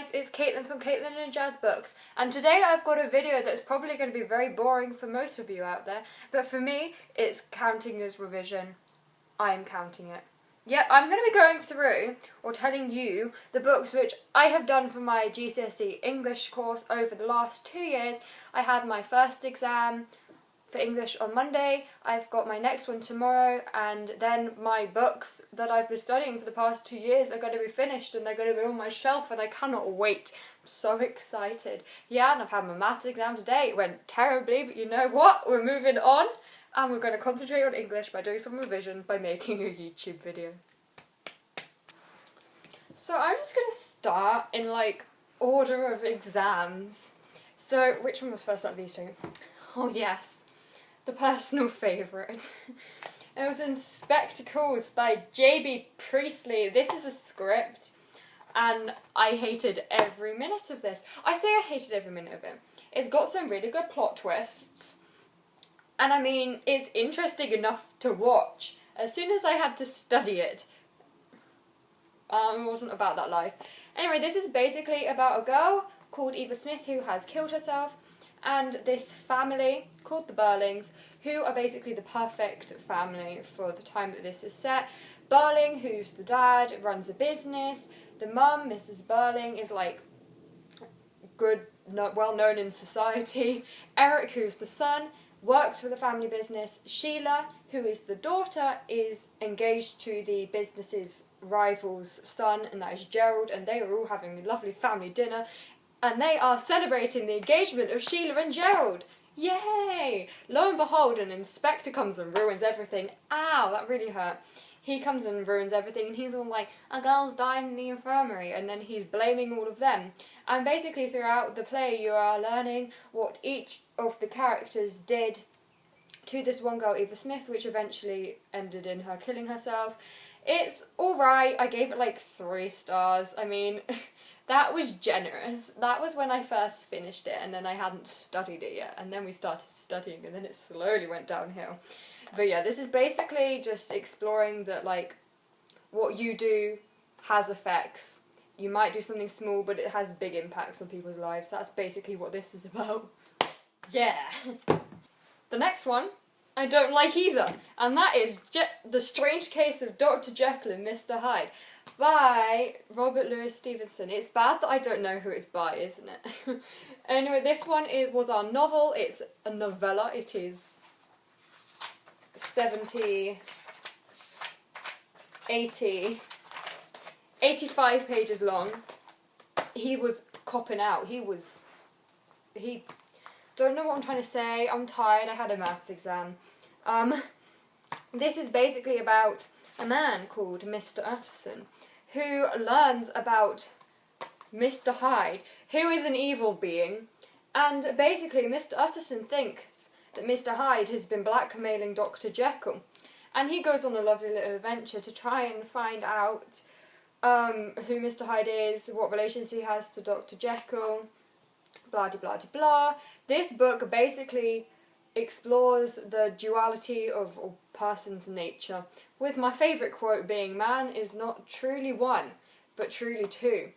guys, it's Caitlin from Caitlin and Jazz Books, and today I've got a video that's probably going to be very boring for most of you out there, but for me, it's counting as revision. I'm counting it. Yep, I'm going to be going through, or telling you, the books which I have done for my GCSE English course over the last 2 years. I had my first exam for English on Monday, I've got my next one tomorrow, and then my books that I've been studying for the past 2 years are going to be finished and they're going to be on my shelf, and I cannot wait. I'm so excited. Yeah, and I've had my maths exam today. It went terribly, but you know what? We're moving on, and we're going to concentrate on English by doing some revision by making a YouTube video. So I'm just going to start in order of exams. So which one was first out of these two? Oh yes, the personal favourite. It was in Spectacles by J.B. Priestley. This is a script, and I hated every minute of this. I say I hated every minute of it. It's got some really good plot twists, and I mean, it's interesting enough to watch. As soon as I had to study it, it wasn't about that life. Anyway, this is basically about a girl called Eva Smith who has killed herself, and this family called the Burlings, who are basically the perfect family for the time that this is set. Burling, who's the dad, runs the business. The mum, Mrs. Burling, is good, well known in society. Eric, who's the son, works for the family business. Sheila, who is the daughter, is engaged to the business's rival's son, and that is Gerald, and they are all having a lovely family dinner, and they are celebrating the engagement of Sheila and Gerald. Yay! Lo and behold, an inspector comes and ruins everything. Ow, that really hurt. He comes and ruins everything, and he's all like, a girl's died in the infirmary, and then he's blaming all of them. And basically throughout the play you are learning what each of the characters did to this one girl, Eva Smith, which eventually ended in her killing herself. It's alright, I gave it 3 stars. I mean, that was generous. That was when I first finished it, and then I hadn't studied it yet, and then we started studying, and then it slowly went downhill. But yeah, this is basically just exploring that, what you do has effects. You might do something small, but it has big impacts on people's lives. That's basically what this is about. Yeah! The next one, I don't like either, and that is The Strange Case of Dr. Jekyll and Mr. Hyde by Robert Louis Stevenson. It's bad that I don't know who it's by, isn't it? Anyway, this one was our novel. It's a novella. It is 70, 80, 85 pages long. He was copping out. He don't know what I'm trying to say. I'm tired. I had a maths exam. This is basically about a man called Mr. Utterson who learns about Mr. Hyde, who is an evil being, and basically Mr. Utterson thinks that Mr. Hyde has been blackmailing Dr. Jekyll, and he goes on a lovely little adventure to try and find out who Mr. Hyde is, what relations he has to Dr. Jekyll, blah de blah de blah. This book basically explores the duality of a person's nature, with my favourite quote being, man is not truly one, but truly two.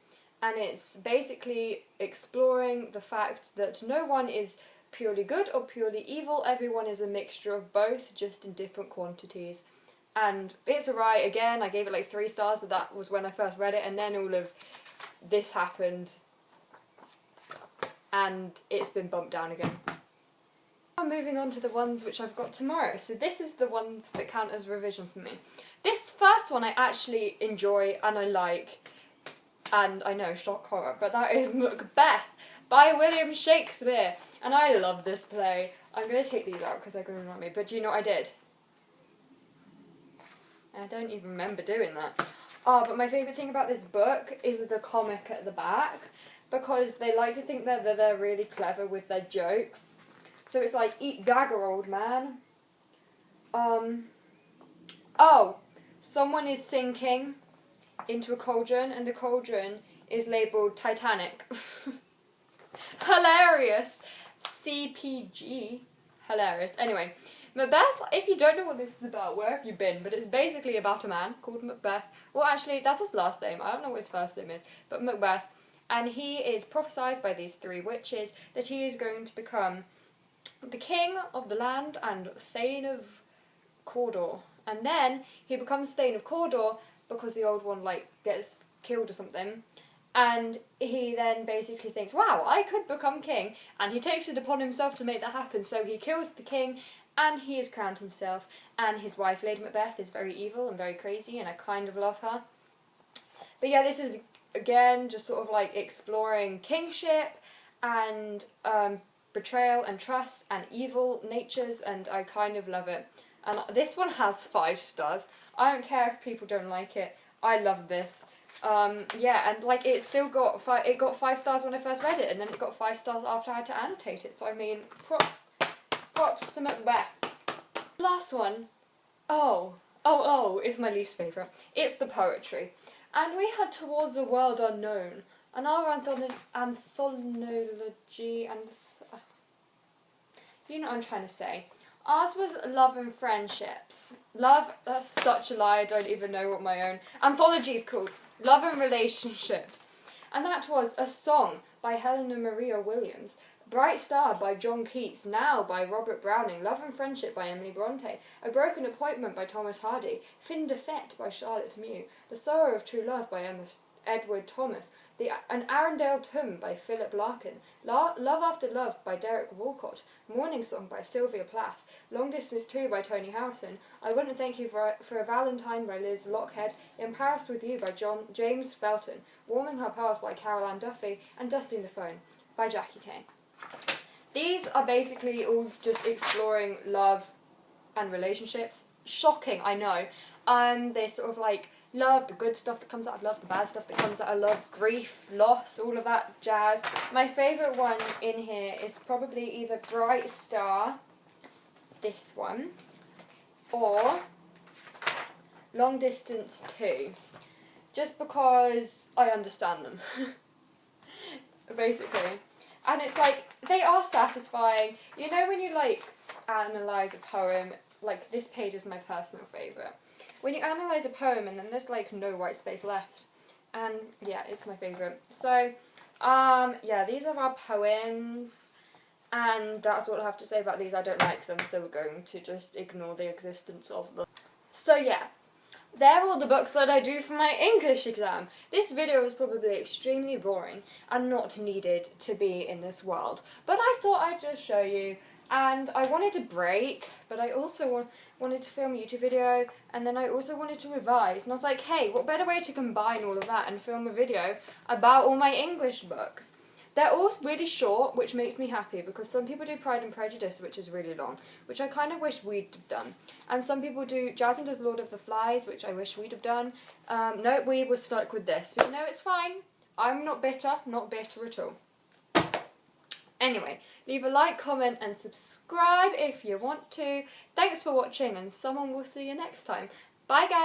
And it's basically exploring the fact that no one is purely good or purely evil, everyone is a mixture of both, just in different quantities. And it's alright. Again, I gave it 3 stars, but that was when I first read it, and then all of this happened, and it's been bumped down again. Now moving on to the ones which I've got tomorrow. So this is the ones that count as revision for me. This first one I actually enjoy and I like, and I know, shock horror, but that is Macbeth by William Shakespeare, and I love this play. I'm going to take these out because they're going to annoy me, but do you know what I did? I don't even remember doing that. Oh, but my favourite thing about this book is the comic at the back, because they like to think that they're really clever with their jokes. So it's like, eat dagger, old man. Oh, someone is sinking into a cauldron, and the cauldron is labelled Titanic. Hilarious. CPG. Hilarious. Anyway, Macbeth, if you don't know what this is about, where have you been? But it's basically about a man called Macbeth. Well, actually, that's his last name. I don't know what his first name is. But Macbeth. and he is prophesied by these three witches that he is going to become the king of the land and Thane of Cawdor. And then he becomes Thane of Cawdor because the old one like gets killed or something. And he then basically thinks, wow, I could become king. And he takes it upon himself to make that happen. So he kills the king and he is crowned himself. And his wife, Lady Macbeth, is very evil and very crazy, and I kind of love her. But yeah, this is, again, just sort of like exploring kingship and betrayal and trust and evil natures, and I kind of love it. And this one has 5 stars. I don't care if people don't like it. I love this. Yeah, and like it still got 5 stars when I first read it, and then it got 5 stars after I had to annotate it. So I mean, props to Macbeth. Last one, is my least favourite. It's the poetry, and we had Towards a World Unknown, and our anthology, and you know what I'm trying to say. Ours was Love and Friendships. Love, that's such a lie, I don't even know what my own anthology is called. Love and Relationships. And that was A Song by Helena Maria Williams, Bright Star by John Keats, Now by Robert Browning, Love and Friendship by Emily Bronte, A Broken Appointment by Thomas Hardy, Fin de Fête by Charlotte Mew, The Sorrow of True Love by Edward Thomas, An Arundel Tomb by Philip Larkin, Love After Love by Derek Walcott, Morning Song by Sylvia Plath, Long Distance 2 by Tony Howson, I Wouldn't Thank You for a Valentine by Liz Lockhead, In Paris With You by James Felton, Warming Her Pals by Carol Ann Duffy, and Dusting the Phone by Jackie Kane. These are basically all just exploring love and relationships. Shocking, I know. They're sort of like love, the good stuff that comes out of love, the bad stuff that comes out of love, grief, loss, all of that jazz. My favourite one in here is probably either Bright Star, this one, or Long Distance 2. Just because I understand them, basically. And it's like, they are satisfying. You know when you like analyse a poem, like this page is my personal favourite. When you analyse a poem and then there's like no white space left. And yeah, it's my favourite. So, yeah, these are our poems. And that's what I have to say about these. I don't like them, so we're going to just ignore the existence of them. So yeah, they're all the books that I do for my English exam. This video was probably extremely boring and not needed to be in this world. But I thought I'd just show you. And I wanted a break, but I also wanted to film a YouTube video, and then I also wanted to revise. And I was like, hey, what better way to combine all of that and film a video about all my English books? They're all really short, which makes me happy, because some people do Pride and Prejudice, which is really long, which I kind of wish we'd have done. And some people do, Jasmine does Lord of the Flies, which I wish we'd have done. No, we were stuck with this. But no, it's fine. I'm not bitter at all. Anyway, leave a like, comment and subscribe if you want to. Thanks for watching, and someone will see you next time. Bye guys!